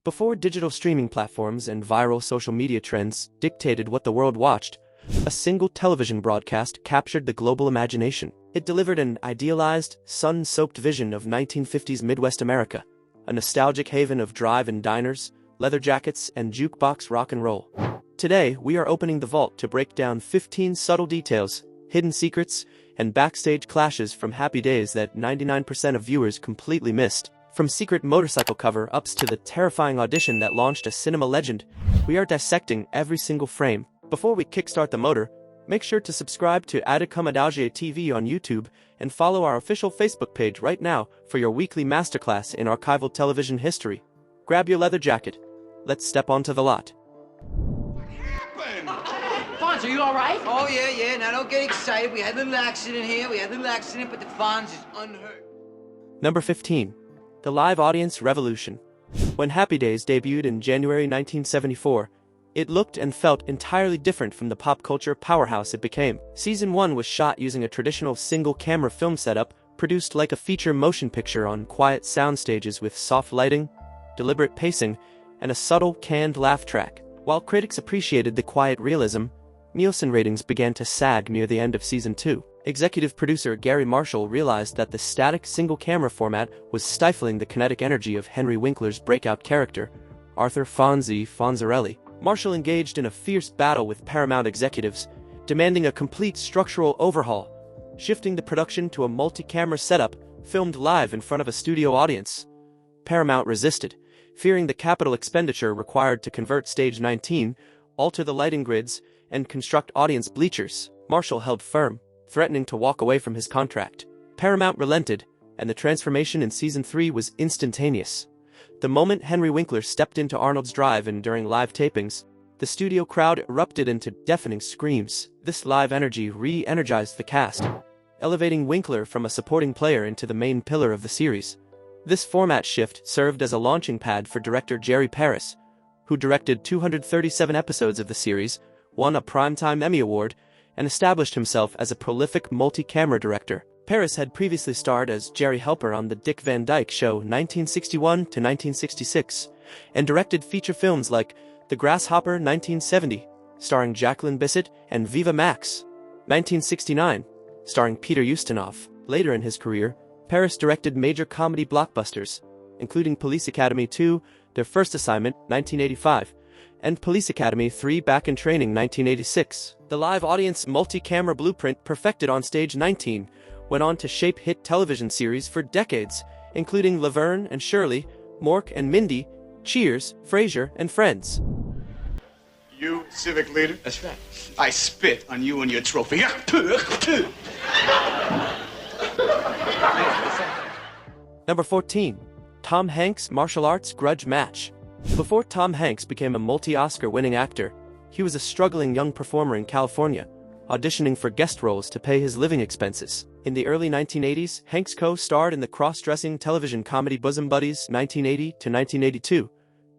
Before digital streaming platforms and viral social media trends dictated what the world watched, a single television broadcast captured the global imagination. It delivered an idealized, sun-soaked vision of 1950s Midwest America, a nostalgic haven of drive-in diners, leather jackets, and jukebox rock and roll. Today, we are opening the vault to break down 15 subtle details, hidden secrets, and backstage clashes from Happy Days that 99% of viewers completely missed. From secret motorcycle cover-ups to the terrifying audition that launched a cinema legend, we are dissecting every single frame. Before we kickstart the motor, make sure to subscribe to Comedalgia TV on YouTube and follow our official Facebook page right now for your weekly masterclass in archival television history. Grab your leather jacket. Let's step onto the lot. What happened? Fonz, are you all right? Oh, yeah. Now, don't get excited. We had a little accident here. But the Fonz is unhurt. Number 15. The Live Audience Revolution. When Happy Days debuted in January 1974, it looked and felt entirely different from the pop culture powerhouse it became. Season 1 was shot using a traditional single-camera film setup, produced like a feature motion picture on quiet sound stages with soft lighting, deliberate pacing, and a subtle, canned laugh track. While critics appreciated the quiet realism, Nielsen ratings began to sag near the end of Season 2. Executive producer Gary Marshall realized that the static single-camera format was stifling the kinetic energy of Henry Winkler's breakout character, Arthur Fonzarelli. Marshall engaged in a fierce battle with Paramount executives, demanding a complete structural overhaul, shifting the production to a multi-camera setup filmed live in front of a studio audience. Paramount resisted, fearing the capital expenditure required to convert Stage 19, alter the lighting grids, and construct audience bleachers. Marshall held firm, threatening to walk away from his contract. Paramount relented, and the transformation in Season 3 was instantaneous. The moment Henry Winkler stepped into Arnold's drive-in during live tapings, the studio crowd erupted into deafening screams. This live energy re-energized the cast, elevating Winkler from a supporting player into the main pillar of the series. This format shift served as a launching pad for director Jerry Paris, who directed 237 episodes of the series, won a Primetime Emmy Award, and established himself as a prolific multi-camera director. Paris had previously starred as Jerry Helper on The Dick Van Dyke Show 1961 to 1966, and directed feature films like The Grasshopper 1970, starring Jacqueline Bisset, and Viva Max 1969, starring Peter Ustinov. Later in his career, Paris directed major comedy blockbusters, including Police Academy 2, Their First Assignment 1985, and Police Academy 3 Back in Training 1986. The live audience multi-camera blueprint perfected on Stage 19 went on to shape hit television series for decades, including Laverne and Shirley, Mork and Mindy, Cheers, Frasier, and Friends. You, civic leader? That's right. I spit on you and your trophy. Number 14. Tom Hanks' Martial Arts Grudge Match. Before Tom Hanks became a multi-Oscar winning actor, he was a struggling young performer in California, auditioning for guest roles to pay his living expenses. In the early 1980s, Hanks co-starred in the cross-dressing television comedy Bosom Buddies 1980 to 1982,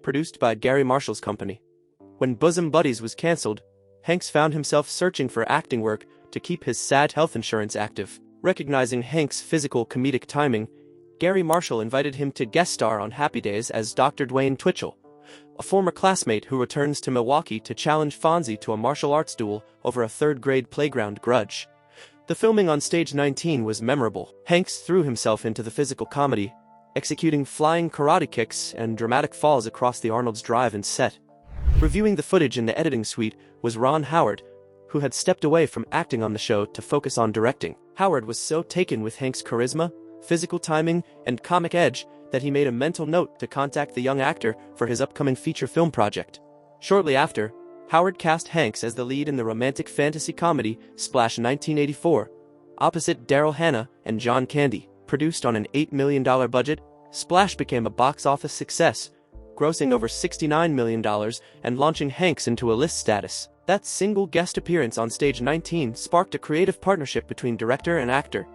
produced by Gary Marshall's company. When Bosom Buddies was canceled, Hanks found himself searching for acting work to keep his sad health insurance active. Recognizing Hanks' physical comedic timing, Gary Marshall invited him to guest star on Happy Days as Dr. Dwayne Twitchell, a former classmate who returns to Milwaukee to challenge Fonzie to a martial arts duel over a third-grade playground grudge. The filming on Stage 19 was memorable. Hanks threw himself into the physical comedy, executing flying karate kicks and dramatic falls across the Arnold's drive-in set. Reviewing the footage in the editing suite was Ron Howard, who had stepped away from acting on the show to focus on directing. Howard was so taken with Hanks' charisma, physical timing, and comic edge that he made a mental note to contact the young actor for his upcoming feature film project. Shortly after, Howard cast Hanks as the lead in the romantic fantasy comedy Splash 1984, opposite Daryl Hannah and John Candy. Produced on an $8 million budget, Splash became a box office success, grossing over $69 million and launching Hanks into A-list status. That single guest appearance on Stage 19 sparked a creative partnership between director and actor,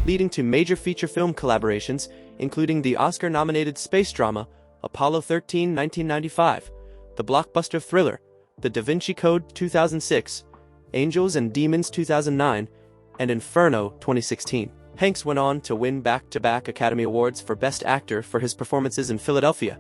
leading to major feature film collaborations, including the Oscar-nominated space drama Apollo 13 1995, the blockbuster thriller The Da Vinci Code 2006, Angels and Demons 2009, and Inferno 2016. Hanks went on to win back-to-back Academy Awards for Best Actor for his performances in Philadelphia,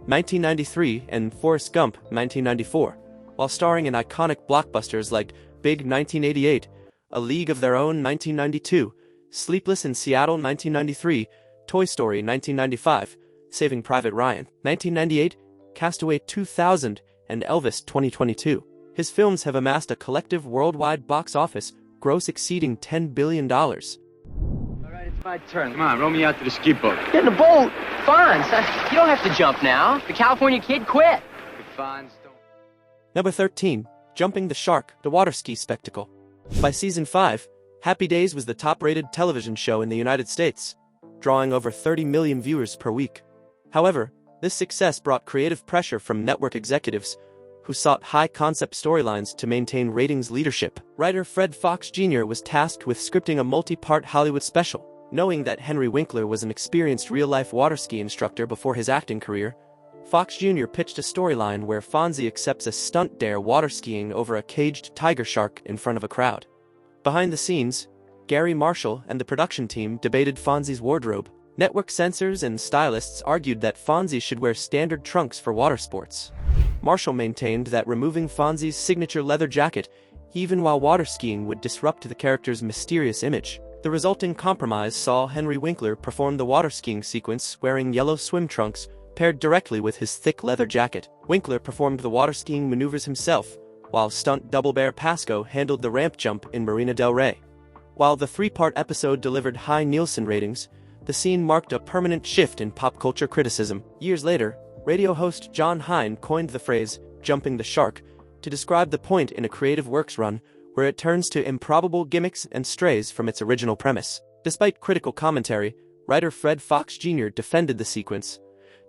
1993, and Forrest Gump, 1994, while starring in iconic blockbusters like Big 1988, A League of Their Own 1992, Sleepless in Seattle 1993, Toy Story 1995, Saving Private Ryan 1998, Castaway 2000, and Elvis 2022. His films have amassed a collective worldwide box office gross exceeding $10 billion. All right, it's my turn. Come on, row me out to the ski boat. Get in the boat. Fonz, you don't have to jump now. The California kid quit. The Fonz don't... Number 13. Jumping the Shark, the water ski spectacle. By season 5, Happy Days was the top-rated television show in the United States, drawing over 30 million viewers per week. However, this success brought creative pressure from network executives, who sought high-concept storylines to maintain ratings leadership. Writer Fred Fox Jr. was tasked with scripting a multi-part Hollywood special. Knowing that Henry Winkler was an experienced real-life water ski instructor before his acting career, Fox Jr. pitched a storyline where Fonzie accepts a stunt dare water skiing over a caged tiger shark in front of a crowd. Behind the scenes, Gary Marshall and the production team debated Fonzie's wardrobe. Network censors and stylists argued that Fonzie should wear standard trunks for water sports. Marshall maintained that removing Fonzie's signature leather jacket, even while water skiing, would disrupt the character's mysterious image. The resulting compromise saw Henry Winkler perform the water skiing sequence wearing yellow swim trunks paired directly with his thick leather jacket. Winkler performed the water skiing maneuvers himself, while stunt double Bear Pasco handled the ramp jump in Marina del Rey. While the three-part episode delivered high Nielsen ratings, the scene marked a permanent shift in pop culture criticism. Years later, radio host John Hine coined the phrase, "jumping the shark," to describe the point in a creative works run where it turns to improbable gimmicks and strays from its original premise. Despite critical commentary, writer Fred Fox Jr. defended the sequence,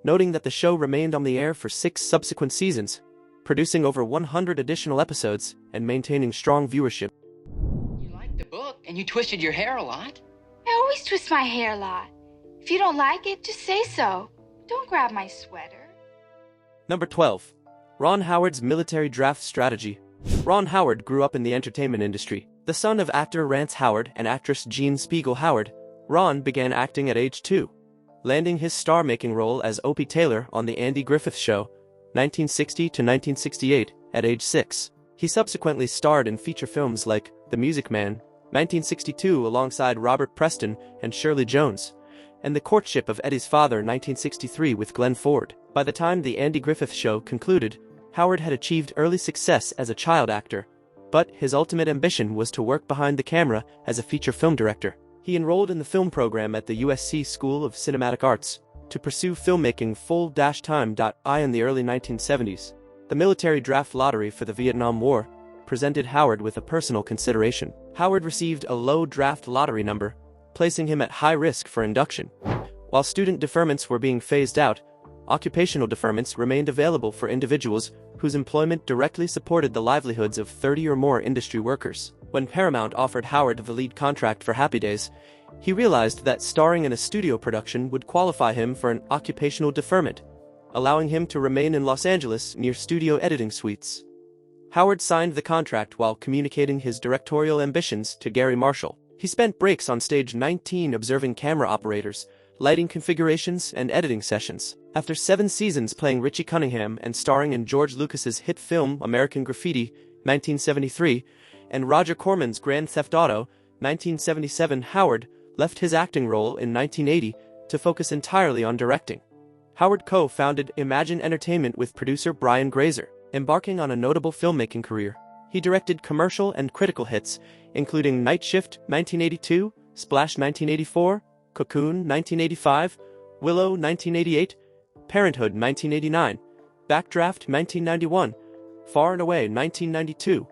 noting that the show remained on the air for 6 subsequent seasons, producing over 100 additional episodes and maintaining strong viewership. You liked the book, and you twisted your hair a lot. I always twist my hair a lot. If you don't like it, just say so. Don't grab my sweater. Number 12. Ron Howard's military draft strategy. Ron Howard grew up in the entertainment industry. The son of actor Rance Howard and actress Jean Spiegel Howard, Ron began acting at age 2, landing his star-making role as Opie Taylor on The Andy Griffith Show, 1960 to 1968, at age 6. He subsequently starred in feature films like The Music Man, 1962, alongside Robert Preston and Shirley Jones, and The Courtship of Eddie's Father, 1963, with Glenn Ford. By the time The Andy Griffith Show concluded, Howard had achieved early success as a child actor, but his ultimate ambition was to work behind the camera as a feature film director. He enrolled in the film program at the USC School of Cinematic Arts to pursue filmmaking full-time. In the early 1970s, the military draft lottery for the Vietnam War presented Howard with a personal consideration. Howard received a low draft lottery number, placing him at high risk for induction. While student deferments were being phased out, occupational deferments remained available for individuals whose employment directly supported the livelihoods of 30 or more industry workers. When Paramount offered Howard the lead contract for Happy Days, he realized that starring in a studio production would qualify him for an occupational deferment, allowing him to remain in Los Angeles near studio editing suites. Howard signed the contract while communicating his directorial ambitions to Gary Marshall. He spent breaks on stage 19 observing camera operators, lighting configurations, and editing sessions. After 7 seasons playing Chuck Cunningham and starring in George Lucas's hit film American Graffiti, 1973, and Roger Corman's Grand Theft Auto, 1977, Howard left his acting role in 1980 to focus entirely on directing. Howard co-founded Imagine Entertainment with producer Brian Grazer, embarking on a notable filmmaking career. He directed commercial and critical hits, including Night Shift, 1982, Splash, 1984, Cocoon, 1985, Willow, 1988, Parenthood, 1989, Backdraft, 1991, Far and Away, 1992,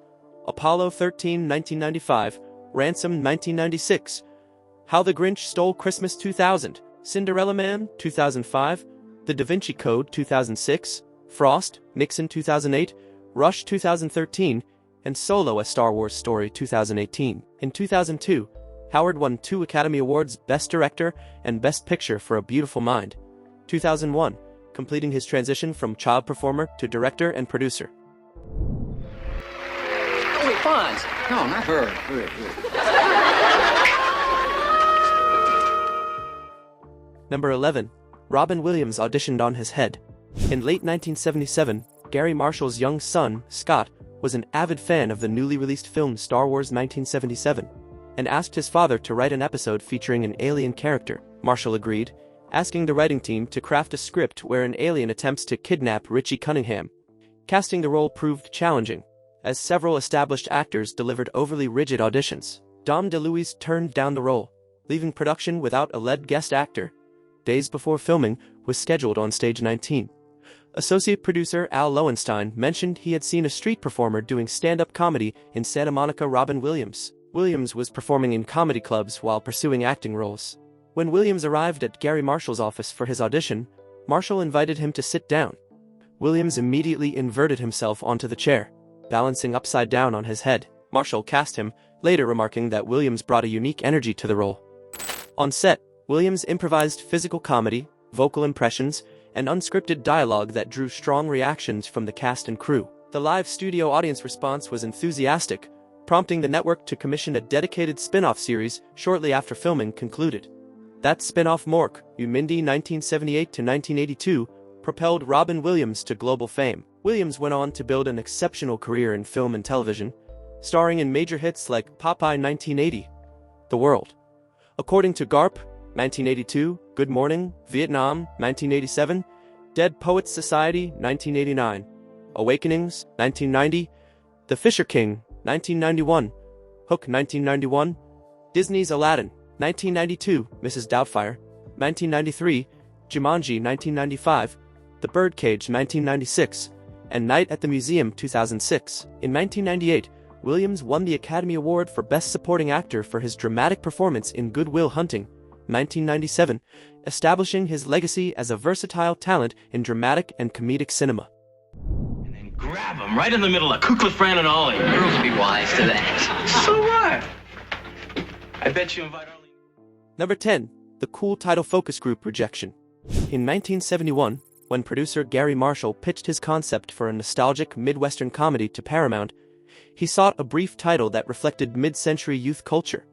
Apollo 13, 1995, Ransom, 1996, How the Grinch Stole Christmas, 2000, Cinderella Man, 2005, The Da Vinci Code, 2006, Frost, Nixon, 2008, Rush, 2013, and Solo: A Star Wars Story, 2018. In 2002, Howard won 2 Academy Awards, Best Director and Best Picture for A Beautiful Mind, 2001, completing his transition from child performer to director and producer. Oh, wait, Fonz. No, not her. Number 11. Robin Williams auditioned on his head. In late 1977, Gary Marshall's young son, Scott, was an avid fan of the newly released film Star Wars 1977, and asked his father to write an episode featuring an alien character. Marshall agreed, asking the writing team to craft a script where an alien attempts to kidnap Chuck Cunningham. Casting the role proved challenging, as several established actors delivered overly rigid auditions. Dom DeLuise turned down the role, leaving production without a lead guest actor. Days before filming was scheduled on stage 19. Associate producer Al Lowenstein mentioned he had seen a street performer doing stand-up comedy in Santa Monica. Robin Williams. Williams was performing in comedy clubs while pursuing acting roles. When Williams arrived at Gary Marshall's office for his audition, Marshall invited him to sit down. Williams immediately inverted himself onto the chair, balancing upside down on his head. Marshall cast him, later remarking that Williams brought a unique energy to the role. On set, Williams improvised physical comedy, vocal impressions, and unscripted dialogue that drew strong reactions from the cast and crew. The live studio audience response was enthusiastic, prompting the network to commission a dedicated spin-off series shortly after filming concluded. That spin-off, Mork, You Mindy 1978-1982, propelled Robin Williams to global fame. Williams went on to build an exceptional career in film and television, starring in major hits like Popeye 1980, The World, According to Garp, 1982, Good Morning, Vietnam, 1987, Dead Poets Society, 1989, Awakenings, 1990, The Fisher King, 1991, Hook, 1991, Disney's Aladdin, 1992, Mrs. Doubtfire, 1993, Jumanji, 1995, The Birdcage, 1996, and Night at the Museum, 2006. In 1998, Williams won the Academy Award for Best Supporting Actor for his dramatic performance in Good Will Hunting, 1997, establishing his legacy as a versatile talent in dramatic and comedic cinema. And then grab him right in the middle of Kukla, Fran, and Ollie. Girls would be wise to that. So what? I bet you invite Arlene. Number 10. The Cool Title Focus Group Rejection. In 1971, when producer Gary Marshall pitched his concept for a nostalgic Midwestern comedy to Paramount, he sought a brief title that reflected mid-century youth culture.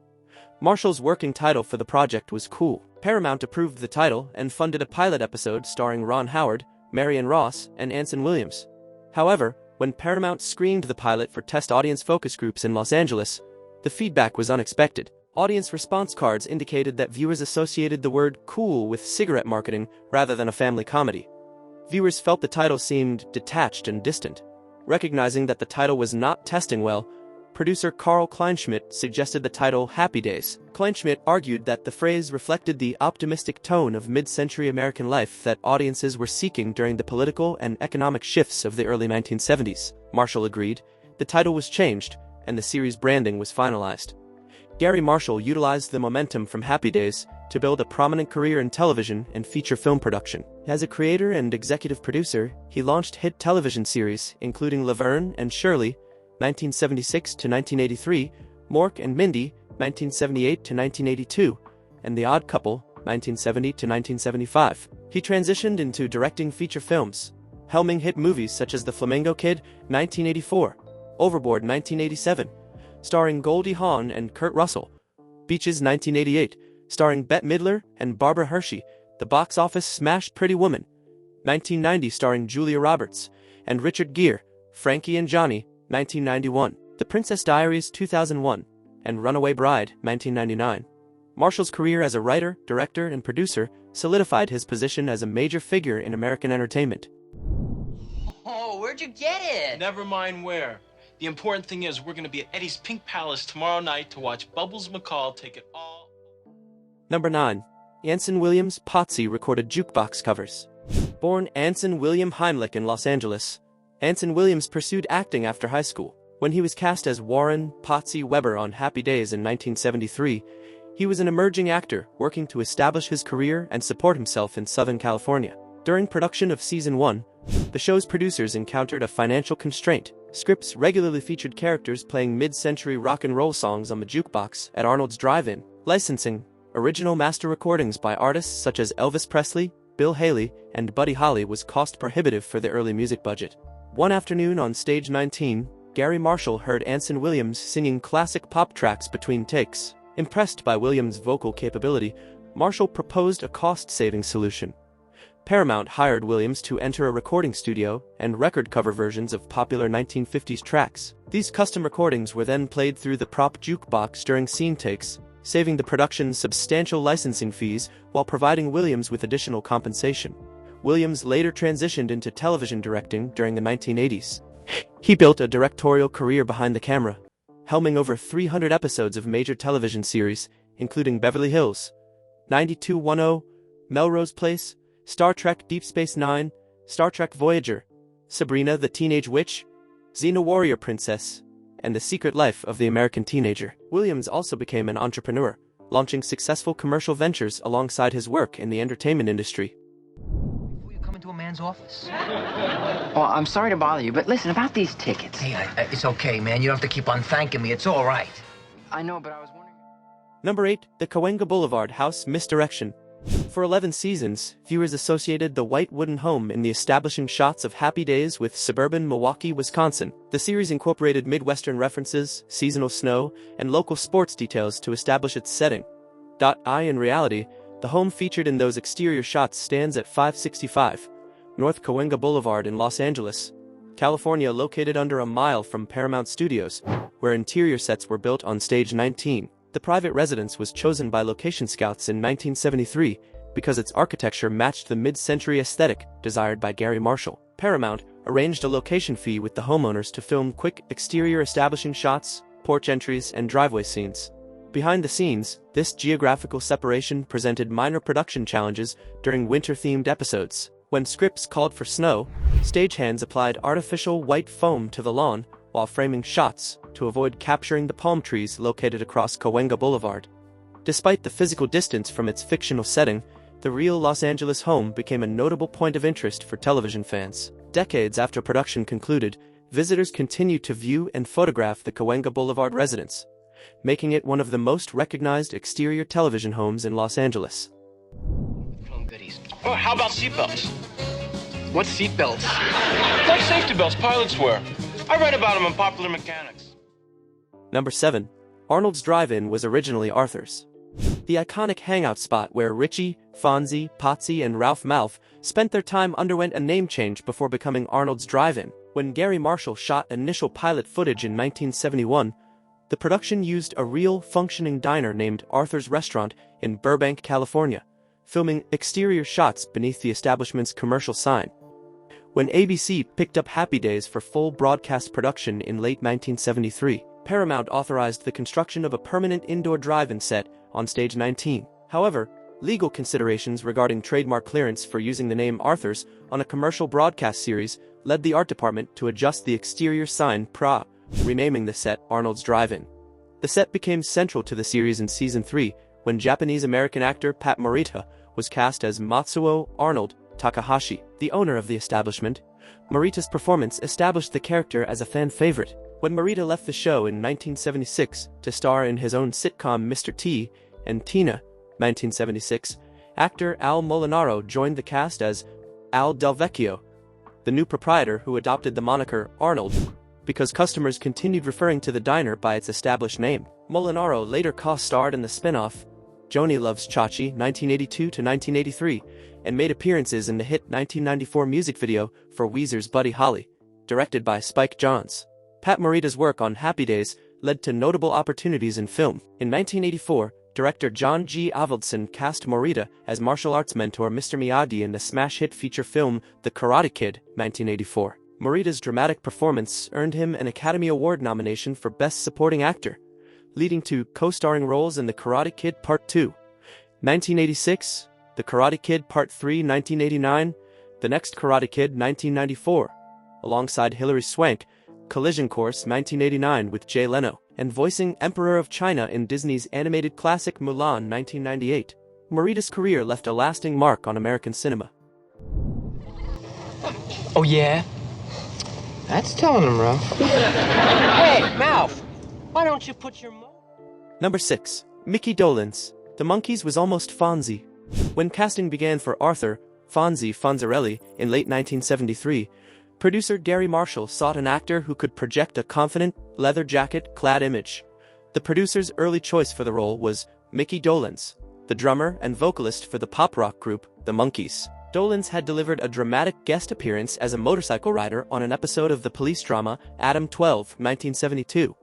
Marshall's working title for the project was Cool. Paramount approved the title and funded a pilot episode starring Ron Howard, Marion Ross, and Anson Williams. However, when Paramount screened the pilot for test audience focus groups in Los Angeles, the feedback was unexpected. Audience response cards indicated that viewers associated the word cool with cigarette marketing rather than a family comedy. Viewers felt the title seemed detached and distant. Recognizing that the title was not testing well, producer Carl Kleinschmidt suggested the title Happy Days. Kleinschmidt argued that the phrase reflected the optimistic tone of mid-century American life that audiences were seeking during the political and economic shifts of the early 1970s. Marshall agreed, the title was changed, and the series branding was finalized. Gary Marshall utilized the momentum from Happy Days to build a prominent career in television and feature film production. As a creator and executive producer, he launched hit television series including Laverne and Shirley, 1976 to 1983, Mork and Mindy, 1978 to 1982, and The Odd Couple, 1970 to 1975. He transitioned into directing feature films, helming hit movies such as The Flamingo Kid, 1984, Overboard, 1987, starring Goldie Hawn and Kurt Russell, Beaches, 1988, starring Bette Midler and Barbara Hershey, the box office smash Pretty Woman, 1990, starring Julia Roberts, and Richard Gere, Frankie and Johnny, 1991, The Princess Diaries, 2001, and Runaway Bride, 1999. Marshall's career as a writer, director, and producer solidified his position as a major figure in American entertainment. Oh, where'd you get it? Never mind where. The important thing is we're going to be at Eddie's Pink Palace tomorrow night to watch Bubbles McCall take it all. Number 9. Anson Williams' Potsy recorded jukebox covers. Born Anson William Heimlich in Los Angeles, Anson Williams pursued acting after high school. When he was cast as Warren Potsy Weber on Happy Days in 1973, he was an emerging actor working to establish his career and support himself in Southern California. During production of Season 1, the show's producers encountered a financial constraint. Scripts regularly featured characters playing mid-century rock and roll songs on the jukebox at Arnold's drive-in. Licensing original master recordings by artists such as Elvis Presley, Bill Haley, and Buddy Holly was cost-prohibitive for the early music budget. One afternoon on stage 19, Gary Marshall heard Anson Williams singing classic pop tracks between takes. Impressed by Williams' vocal capability, Marshall proposed a cost-saving solution. Paramount hired Williams to enter a recording studio and record cover versions of popular 1950s tracks. These custom recordings were then played through the prop jukebox during scene takes, saving the production substantial licensing fees while providing Williams with additional compensation. Williams later transitioned into television directing during the 1980s. He built a directorial career behind the camera, helming over 300 episodes of major television series, including Beverly Hills, 90210, Melrose Place, Star Trek Deep Space Nine, Star Trek Voyager, Sabrina the Teenage Witch, Xena Warrior Princess, and The Secret Life of the American Teenager. Williams also became an entrepreneur, launching successful commercial ventures alongside his work in the entertainment industry. Before you come into a man's office. Well, I'm sorry to bother you, but listen, about these tickets. Hey, it's okay, man. You don't have to keep on thanking me. It's all right. I know, but I was wondering... Number 8. The Cahuenga Boulevard House Misdirection. For 11 seasons, viewers associated the white wooden home in the establishing shots of Happy Days with suburban Milwaukee, Wisconsin. The series incorporated Midwestern references, seasonal snow, and local sports details to establish its setting. In reality, the home featured in those exterior shots stands at 565 North Cahuenga Boulevard in Los Angeles, California, located under a mile from Paramount Studios, where interior sets were built on Stage 19. The private residence was chosen by location scouts in 1973 because its architecture matched the mid-century aesthetic desired by Gary Marshall. Paramount arranged a location fee with the homeowners to film quick exterior establishing shots, porch entries, and driveway scenes. Behind the scenes, this geographical separation presented minor production challenges during winter-themed episodes. When scripts called for snow, stagehands applied artificial white foam to the lawn while framing shots to avoid capturing the palm trees located across Cahuenga Boulevard. Despite the physical distance from its fictional setting, the real Los Angeles home became a notable point of interest for television fans. Decades after production concluded, visitors continued to view and photograph the Cahuenga Boulevard residence, making it one of the most recognized exterior television homes in Los Angeles. Chrome goodies. Oh, how about seatbelts? What seatbelts? Like safety belts pilots wear. I read about them in Popular Mechanics. Number 7. Arnold's Drive-In was originally Arthur's. The iconic hangout spot where Richie, Fonzie, Potsy, and Ralph Malph spent their time underwent a name change before becoming Arnold's Drive-In. When Gary Marshall shot initial pilot footage in 1971, the production used a real, functioning diner named Arthur's Restaurant in Burbank, California, filming exterior shots beneath the establishment's commercial sign. When ABC picked up Happy Days for full broadcast production in late 1973, Paramount authorized the construction of a permanent indoor drive-in set on Stage 19. However, legal considerations regarding trademark clearance for using the name Arthur's on a commercial broadcast series led the art department to adjust the exterior sign renaming the set Arnold's Drive-In. The set became central to the series in Season 3 when Japanese-American actor Pat Morita was cast as Matsuo Arnold Takahashi, the owner of the establishment. Morita's performance established the character as a fan favorite. When Morita left the show in 1976 to star in his own sitcom Mr. T and Tina, 1976, actor Al Molinaro joined the cast as Al Del Vecchio, the new proprietor who adopted the moniker Arnold because customers continued referring to the diner by its established name. Molinaro later co-starred in the spin-off Joni Loves Chachi, 1982 to 1983, and made appearances in the hit 1994 music video for Weezer's Buddy Holly, directed by Spike Jonze. Pat Morita's work on Happy Days led to notable opportunities in film. In 1984, director John G. Avildsen cast Morita as martial arts mentor Mr. Miyagi in the smash hit feature film The Karate Kid, 1984. Morita's dramatic performance earned him an Academy Award nomination for Best Supporting Actor, leading to co-starring roles in The Karate Kid Part 2, 1986, The Karate Kid Part 3, 1989, The Next Karate Kid, 1994, alongside Hilary Swank, Collision Course, 1989 with Jay Leno, and voicing Emperor of China in Disney's animated classic Mulan, 1998. Morita's career left a lasting mark on American cinema. Oh, yeah? That's telling him, Ralph. Hey, Ralph! Why don't you put your... Number 6. Mickey Dolenz. The Monkees was almost Fonzie. When casting began for Arthur, Fonzie Fonzarelli, in late 1973, producer Gary Marshall sought an actor who could project a confident, leather jacket-clad image. The producer's early choice for the role was Mickey Dolenz, the drummer and vocalist for the pop rock group The Monkees. Dolenz had delivered a dramatic guest appearance as a motorcycle rider on an episode of the police drama Adam 12, 1972,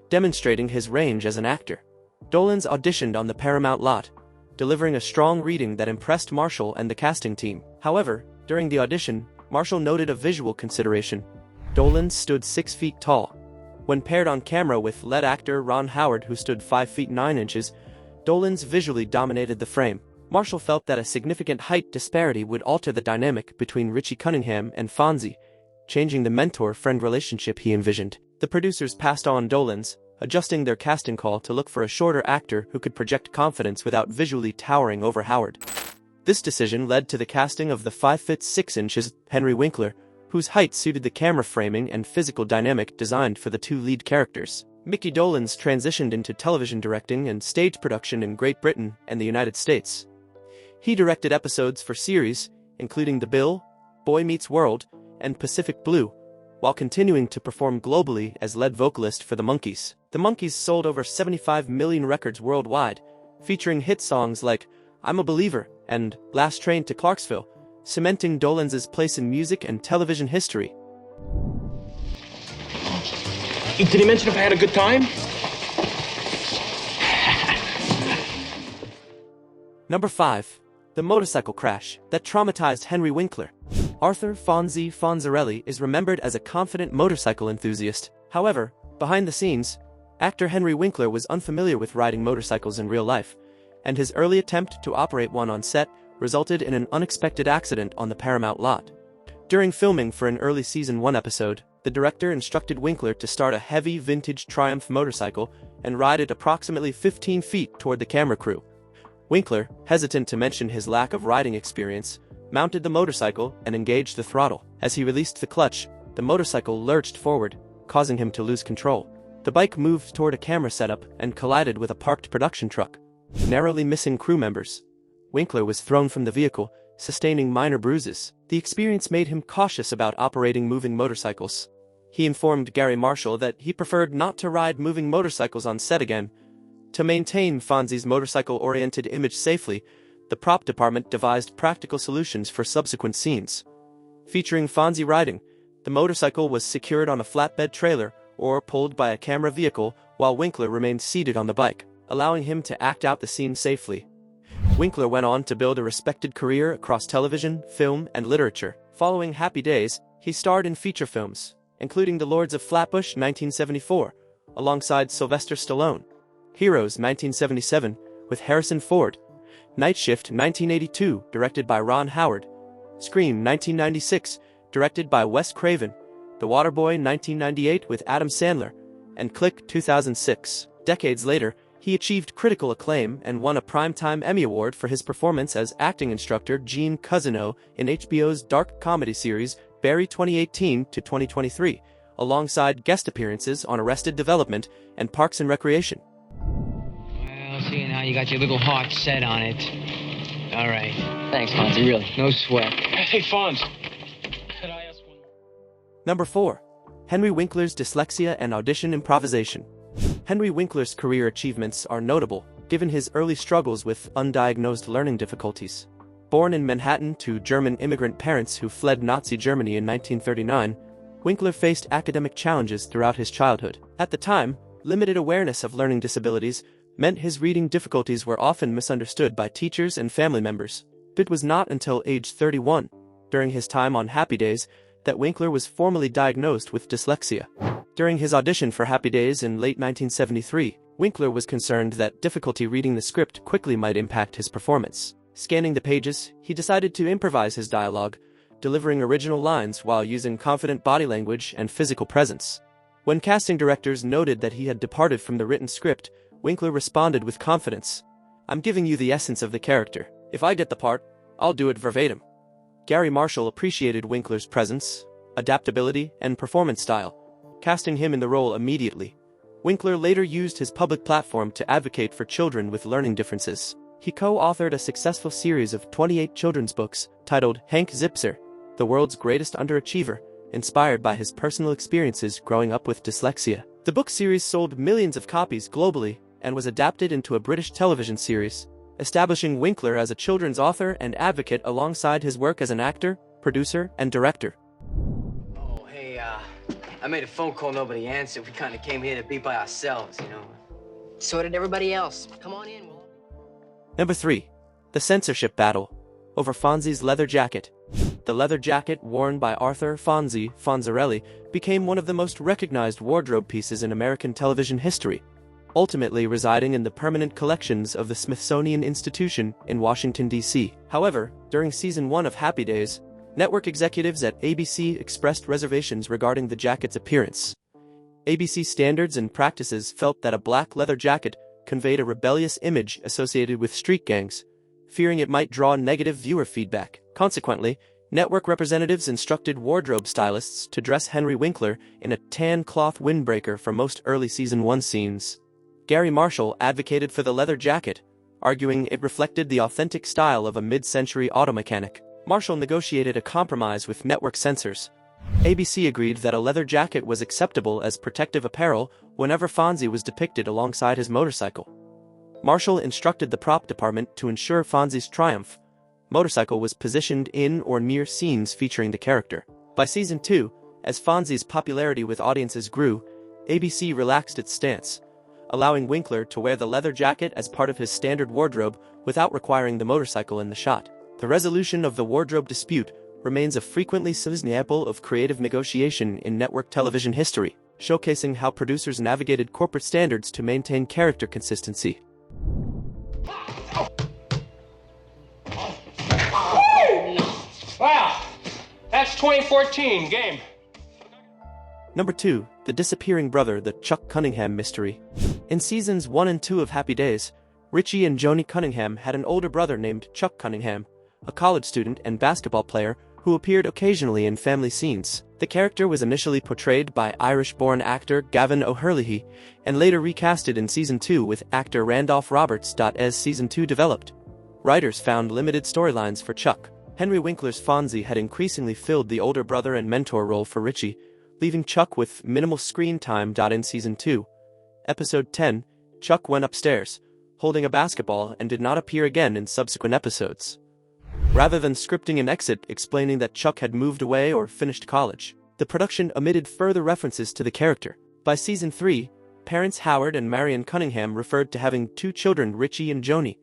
demonstrating his range as an actor. Dolenz auditioned on the Paramount lot, delivering a strong reading that impressed Marshall and the casting team. However, during the audition, Marshall noted a visual consideration. Dolenz stood 6 feet tall. When paired on camera with lead actor Ron Howard, who stood 5 feet 9 inches, Dolenz visually dominated the frame. Marshall felt that a significant height disparity would alter the dynamic between Chuck Cunningham and Fonz, changing the mentor-friend relationship he envisioned. The producers passed on Dolenz, adjusting their casting call to look for a shorter actor who could project confidence without visually towering over Howard. This decision led to the casting of the 5 feet 6 inches Henry Winkler, whose height suited the camera framing and physical dynamic designed for the two lead characters. Mickey Dolenz transitioned into television directing and stage production in Great Britain and the United States. He directed episodes for series, including The Bill, Boy Meets World, and Pacific Blue, while continuing to perform globally as lead vocalist for the Monkees. The Monkees sold over 75 million records worldwide, featuring hit songs like I'm a Believer and Last Train to Clarksville, cementing Dolenz's place in music and television history. Did he mention if I had a good time? Number 5. The motorcycle crash that traumatized Henry Winkler. Arthur Fonzie Fonzarelli is remembered as a confident motorcycle enthusiast. However, behind the scenes, actor Henry Winkler was unfamiliar with riding motorcycles in real life, and his early attempt to operate one on set resulted in an unexpected accident on the Paramount lot. During filming for an early season 1 episode, the director instructed Winkler to start a heavy vintage Triumph motorcycle and ride it approximately 15 feet toward the camera crew. Winkler, hesitant to mention his lack of riding experience, mounted the motorcycle and engaged the throttle. As he released the clutch, the motorcycle lurched forward, causing him to lose control. The bike moved toward a camera setup and collided with a parked production truck, narrowly missing crew members. Winkler was thrown from the vehicle, sustaining minor bruises. The experience made him cautious about operating moving motorcycles. He informed Gary Marshall that he preferred not to ride moving motorcycles on set again. To maintain Fonzie's motorcycle-oriented image safely, the prop department devised practical solutions for subsequent scenes. Featuring Fonzie riding, the motorcycle was secured on a flatbed trailer or pulled by a camera vehicle while Winkler remained seated on the bike, allowing him to act out the scene safely. Winkler went on to build a respected career across television, film, and literature. Following Happy Days, he starred in feature films, including The Lords of Flatbush 1974, alongside Sylvester Stallone, Heroes 1977, with Harrison Ford, Night Shift 1982, directed by Ron Howard, Scream 1996, directed by Wes Craven, The Waterboy 1998 with Adam Sandler, and Click 2006. Decades later, he achieved critical acclaim and won a Primetime Emmy Award for his performance as acting instructor Gene Cousineau in HBO's dark comedy series Barry 2018 to 2023, alongside guest appearances on Arrested Development and Parks and Recreation. Well, seeing how you got your little heart set on it. All right. Thanks, Fonzie, really. No sweat. Hey, Fonz. Could I ask one? Number 4. Henry Winkler's dyslexia and audition improvisation. Henry Winkler's career achievements are notable, given his early struggles with undiagnosed learning difficulties. Born in Manhattan to German immigrant parents who fled Nazi Germany in 1939, Winkler faced academic challenges throughout his childhood. At the time, limited awareness of learning disabilities meant his reading difficulties were often misunderstood by teachers and family members. It was not until age 31, during his time on Happy Days, that Winkler was formally diagnosed with dyslexia. During his audition for Happy Days in late 1973, Winkler was concerned that difficulty reading the script quickly might impact his performance. Scanning the pages, he decided to improvise his dialogue, delivering original lines while using confident body language and physical presence. When casting directors noted that he had departed from the written script, Winkler responded with confidence, "I'm giving you the essence of the character. If I get the part, I'll do it verbatim." Gary Marshall appreciated Winkler's presence, adaptability, and performance style, casting him in the role immediately. Winkler later used his public platform to advocate for children with learning differences. He co-authored a successful series of 28 children's books titled Hank Zipser, the World's Greatest Underachiever, inspired by his personal experiences growing up with dyslexia. The book series sold millions of copies globally and was adapted into a British television series, establishing Winkler as a children's author and advocate alongside his work as an actor, producer, and director. Oh, hey, I made a phone call, nobody answered. We kind of came here to be by ourselves, you know. So did everybody else. Come on in, Will. Number 3. The censorship battle over Fonzie's leather jacket. The leather jacket worn by Arthur Fonzarelli became one of the most recognized wardrobe pieces in American television history, ultimately residing in the permanent collections of the Smithsonian Institution in Washington, D.C. However, during Season 1 of Happy Days, network executives at ABC expressed reservations regarding the jacket's appearance. ABC standards and practices felt that a black leather jacket conveyed a rebellious image associated with street gangs, fearing it might draw negative viewer feedback. Consequently, network representatives instructed wardrobe stylists to dress Henry Winkler in a tan cloth windbreaker for most early Season 1 scenes. Gary Marshall advocated for the leather jacket, arguing it reflected the authentic style of a mid-century auto mechanic. Marshall negotiated a compromise with network censors. ABC agreed that a leather jacket was acceptable as protective apparel whenever Fonzie was depicted alongside his motorcycle. Marshall instructed the prop department to ensure Fonzie's triumph motorcycle was positioned in or near scenes featuring the character. By Season 2, as Fonzie's popularity with audiences grew, ABC relaxed its stance, allowing Winkler to wear the leather jacket as part of his standard wardrobe without requiring the motorcycle in the shot. The resolution of the wardrobe dispute remains a frequently seen example of creative negotiation in network television history, showcasing how producers navigated corporate standards to maintain character consistency. Wow, that's 2014 game. Number 2. The Disappearing Brother, the Chuck Cunningham Mystery. In Seasons 1 and 2 of Happy Days, Richie and Joni Cunningham had an older brother named Chuck Cunningham, a college student and basketball player who appeared occasionally in family scenes. The character was initially portrayed by Irish-born actor Gavin O'Herlihy and later recasted in Season 2 with actor Randolph Roberts. As Season 2 developed, writers found limited storylines for Chuck. Henry Winkler's Fonzie had increasingly filled the older brother and mentor role for Richie, leaving Chuck with minimal screen time. In Season 2, Episode 10, Chuck went upstairs, holding a basketball, and did not appear again in subsequent episodes. Rather than scripting an exit explaining that Chuck had moved away or finished college, the production omitted further references to the character. By Season 3, parents Howard and Marion Cunningham referred to having 2 children, Richie and Joni,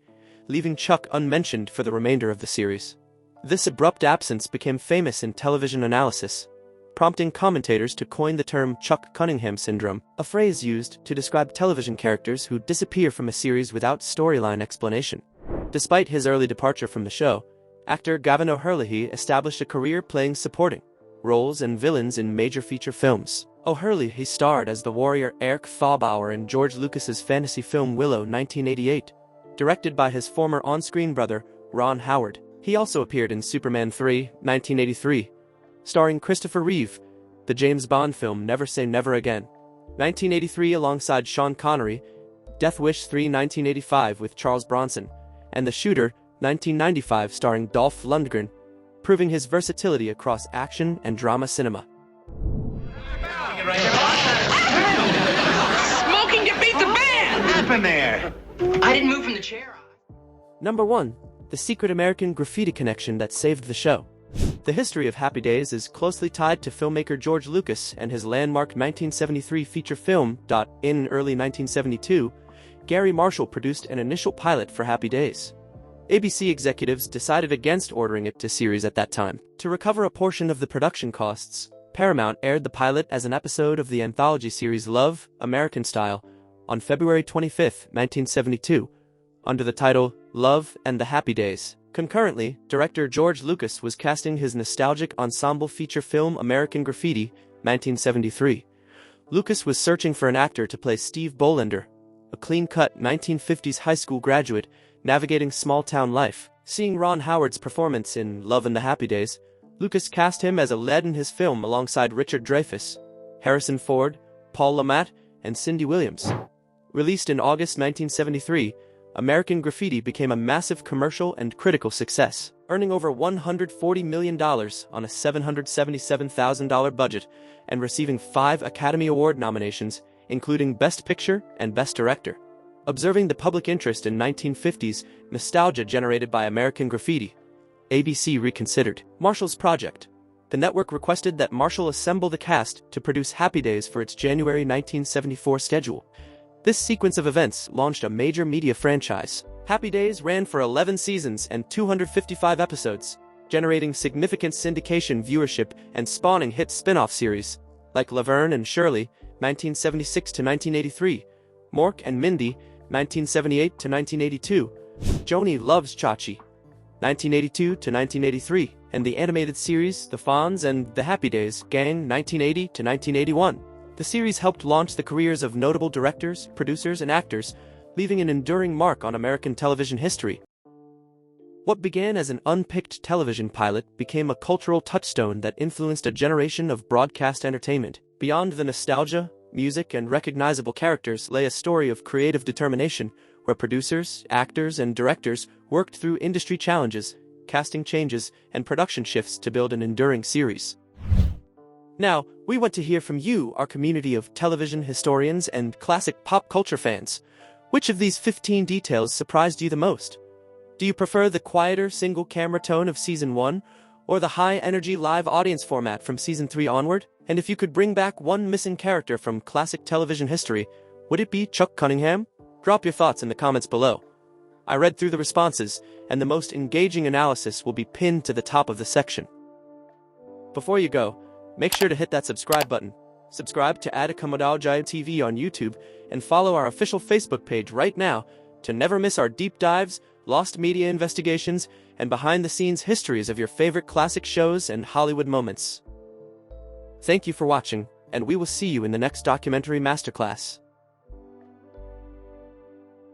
leaving Chuck unmentioned for the remainder of the series. This abrupt absence became famous in television analysis, prompting commentators to coin the term Chuck Cunningham syndrome, a phrase used to describe television characters who disappear from a series without storyline explanation. Despite his early departure from the show, actor Gavin O'Herlihy established a career playing supporting roles and villains in major feature films. O'Herlihy starred as the warrior Eric Thawbauer in George Lucas's fantasy film Willow 1988, directed by his former on-screen brother, Ron Howard. He also appeared in Superman 3, 1983, starring Christopher Reeve, the James Bond film Never Say Never Again, 1983 alongside Sean Connery, Death Wish 3, 1985 with Charles Bronson, and The Shooter, 1995 starring Dolph Lundgren, proving his versatility across action and drama cinema. Smoking to beat the band! What happened there? I didn't move from the chair. Number 1. The secret American Graffiti connection that saved the show. The history of Happy Days is closely tied to filmmaker George Lucas and his landmark 1973 feature film. In early 1972, Gary Marshall produced an initial pilot for Happy Days. ABC executives decided against ordering it to series at that time. To recover a portion of the production costs, Paramount aired the pilot as an episode of the anthology series Love, American Style, on February 25, 1972, under the title Love and the Happy Days. Concurrently, director George Lucas was casting his nostalgic ensemble feature film American Graffiti, 1973. Lucas was searching for an actor to play Steve Bolender, a clean-cut 1950s high school graduate navigating small-town life. Seeing Ron Howard's performance in Love and the Happy Days, Lucas cast him as a lead in his film alongside Richard Dreyfuss, Harrison Ford, Paul Le Mat, and Cindy Williams. Released in August 1973, American Graffiti became a massive commercial and critical success, earning over $140 million on a $777,000 budget and receiving 5 Academy Award nominations, including Best Picture and Best Director. Observing the public interest in 1950s nostalgia generated by American Graffiti, ABC reconsidered Marshall's project. The network requested that Marshall assemble the cast to produce Happy Days for its January 1974 schedule. This sequence of events launched a major media franchise. Happy Days ran for 11 seasons and 255 episodes, generating significant syndication viewership and spawning hit spin-off series, like Laverne and Shirley, 1976 to 1983, Mork and Mindy, 1978 to 1982, Joni Loves Chachi, 1982 to 1983, and the animated series The Fonz and The Happy Days Gang, 1980 to 1981. The series helped launch the careers of notable directors, producers, and actors, leaving an enduring mark on American television history. What began as an unpicked television pilot became a cultural touchstone that influenced a generation of broadcast entertainment. Beyond the nostalgia, music, and recognizable characters lay a story of creative determination, where producers, actors, and directors worked through industry challenges, casting changes, and production shifts to build an enduring series. Now, we want to hear from you, our community of television historians and classic pop culture fans. Which of these 15 details surprised you the most? Do you prefer the quieter single-camera tone of Season 1, or the high-energy live audience format from Season 3 onward? And if you could bring back one missing character from classic television history, would it be Chuck Cunningham? Drop your thoughts in the comments below. I read through the responses, and the most engaging analysis will be pinned to the top of the section. Before you go, make sure to hit that subscribe button. Subscribe to Comedalgia TV on YouTube, and follow our official Facebook page right now to never miss our deep dives, lost media investigations, and behind-the-scenes histories of your favorite classic shows and Hollywood moments. Thank you for watching, and we will see you in the next documentary masterclass.